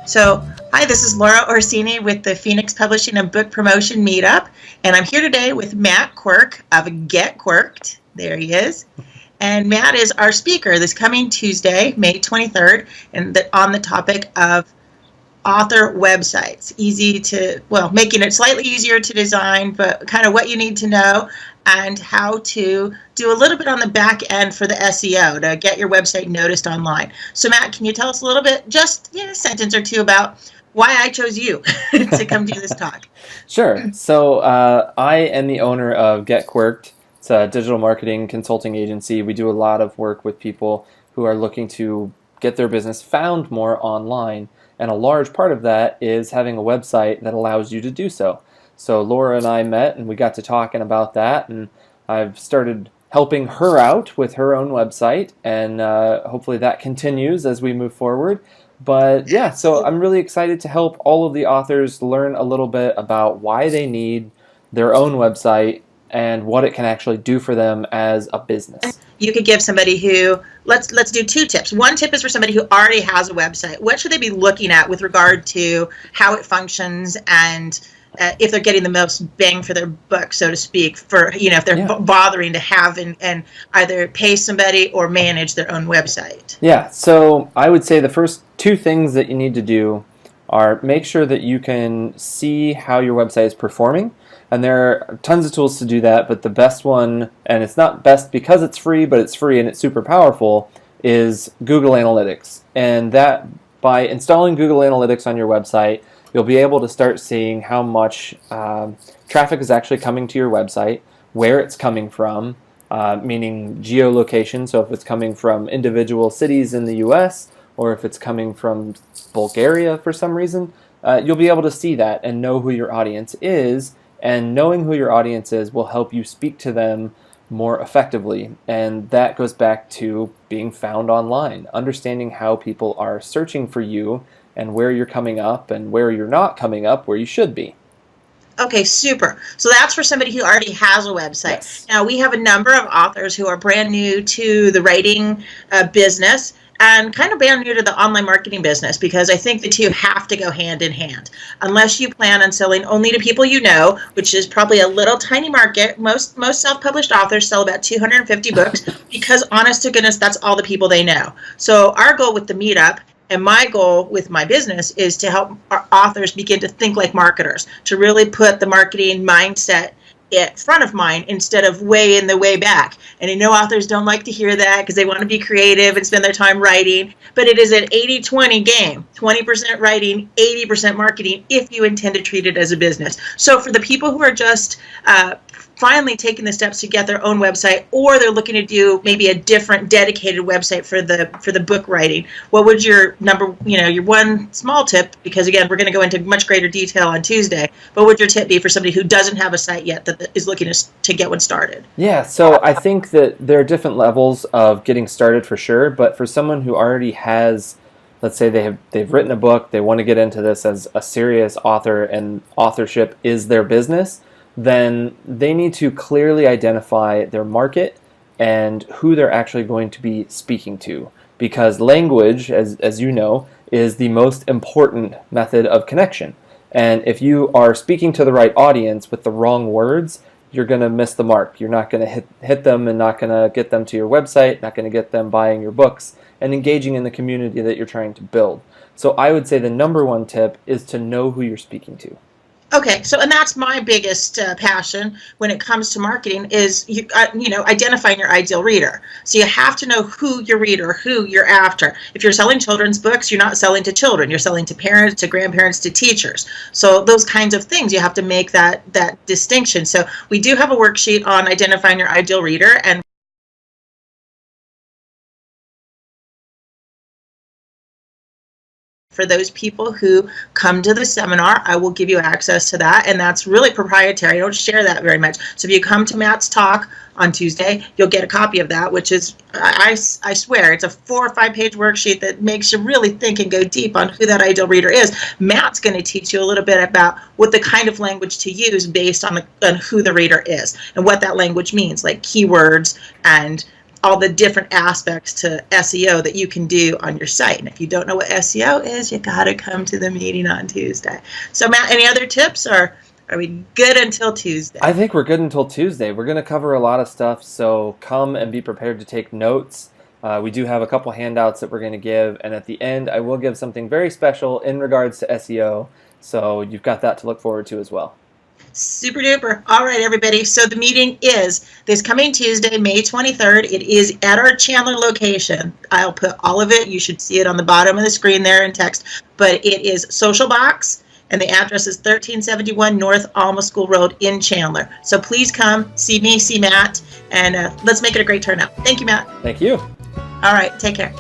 So, hi, this is Laura Orsini with the Phoenix Publishing and Book Promotion Meetup, and I'm here today with Matt Quirk of Get Quirked. There he is. And Matt is our speaker this coming Tuesday, May 23rd, and on the topic of author websites. Making it slightly easier to design, but kind of what you need to know and how to do a little bit on the back end for the SEO to get your website noticed online. So Matt, can you tell us a little bit, just a sentence or two about why I chose you to come do this talk? Sure. So I am the owner of Get Quirked. It's a digital marketing consulting agency. We do a lot of work with people who are looking to get their business found more online. And a large part of that is having a website that allows you to do so. So Laura and I met and we got to talking about that, and I've started helping her out with her own website, and hopefully that continues as we move forward. But yeah, so I'm really excited to help all of the authors learn a little bit about why they need their own website and what it can actually do for them as a business. You could give somebody who, let's do two tips. One tip is for somebody who already has a website. What should they be looking at with regard to how it functions and if they're getting the most bang for their buck, so to speak, for if they're bothering to have and either pay somebody or manage their own website? Yeah, so I would say the first two things that you need to do are make sure that you can see how your website is performing. And there are tons of tools to do that, but the best one, and it's not best because it's free, but it's free and it's super powerful, is Google Analytics. And that, by installing Google Analytics on your website, you'll be able to start seeing how much traffic is actually coming to your website, where it's coming from, meaning geolocation, so if it's coming from individual cities in the US, or if it's coming from Bulgaria for some reason, you'll be able to see that and know who your audience is. And knowing who your audience is will help you speak to them more effectively. And that goes back to being found online, understanding how people are searching for you and where you're coming up and where you're not coming up where you should be. Okay, super. So that's for somebody who already has a website. Yes. Now, we have a number of authors who are brand new to the writing business and kind of brand new to the online marketing business, because I think the two have to go hand in hand. Unless you plan on selling only to people you know, which is probably a little tiny market. Most self-published authors sell about 250 books because, honest to goodness, that's all the people they know. So our goal with the meetup, and my goal with my business, is to help our authors begin to think like marketers, to really put the marketing mindset in front of mind instead of way in the way back. And I know authors don't like to hear that because they want to be creative and spend their time writing, but it is an 80-20 game, 20% writing, 80% marketing, if you intend to treat it as a business. So for the people who are just finally taking the steps to get their own website, or they're looking to do maybe a different dedicated website for the book writing, what would your your one small tip, because again, we're going to go into much greater detail on Tuesday, but what would your tip be for somebody who doesn't have a site yet that is looking to get one started? Yeah, so I think that there are different levels of getting started for sure, but for someone who already has, let's say they've written a book, they want to get into this as a serious author and authorship is their business, then they need to clearly identify their market and who they're actually going to be speaking to. Because language, as you know, is the most important method of connection. And if you are speaking to the right audience with the wrong words, you're going to miss the mark. You're not going to hit them and not going to get them to your website, not going to get them buying your books and engaging in the community that you're trying to build. So I would say the number one tip is to know who you're speaking to. Okay, so and that's my biggest passion when it comes to marketing is identifying your ideal reader. So you have to know who your reader, who you're after. If you're selling children's books, you're not selling to children. You're selling to parents, to grandparents, to teachers. So those kinds of things, you have to make that distinction. So we do have a worksheet on identifying your ideal reader, and for those people who come to the seminar, I will give you access to that, and that's really proprietary. I don't share that very much. So if you come to Matt's talk on Tuesday, you'll get a copy of that, which is, I swear, it's a 4 or 5 page worksheet that makes you really think and go deep on who that ideal reader is. Matt's going to teach you a little bit about what the kind of language to use based on who the reader is and what that language means, like keywords and all the different aspects to SEO that you can do on your site. And if you don't know what SEO is, you got to come to the meeting on Tuesday. So Matt, any other tips, or are we good until Tuesday? I think we're good until Tuesday. We're going to cover a lot of stuff, so come and be prepared to take notes. We do have a couple handouts that we're going to give, and at the end I will give something very special in regards to SEO, so you've got that to look forward to as well. Super duper. All right, everybody. So the meeting is this coming Tuesday, May 23rd. It is at our Chandler location. I'll put all of it. You should see it on the bottom of the screen there in text. But it is Social Box, and the address is 1371 North Alma School Road in Chandler. So please come, see me, see Matt, and let's make it a great turnout. Thank you, Matt. Thank you. All right, take care.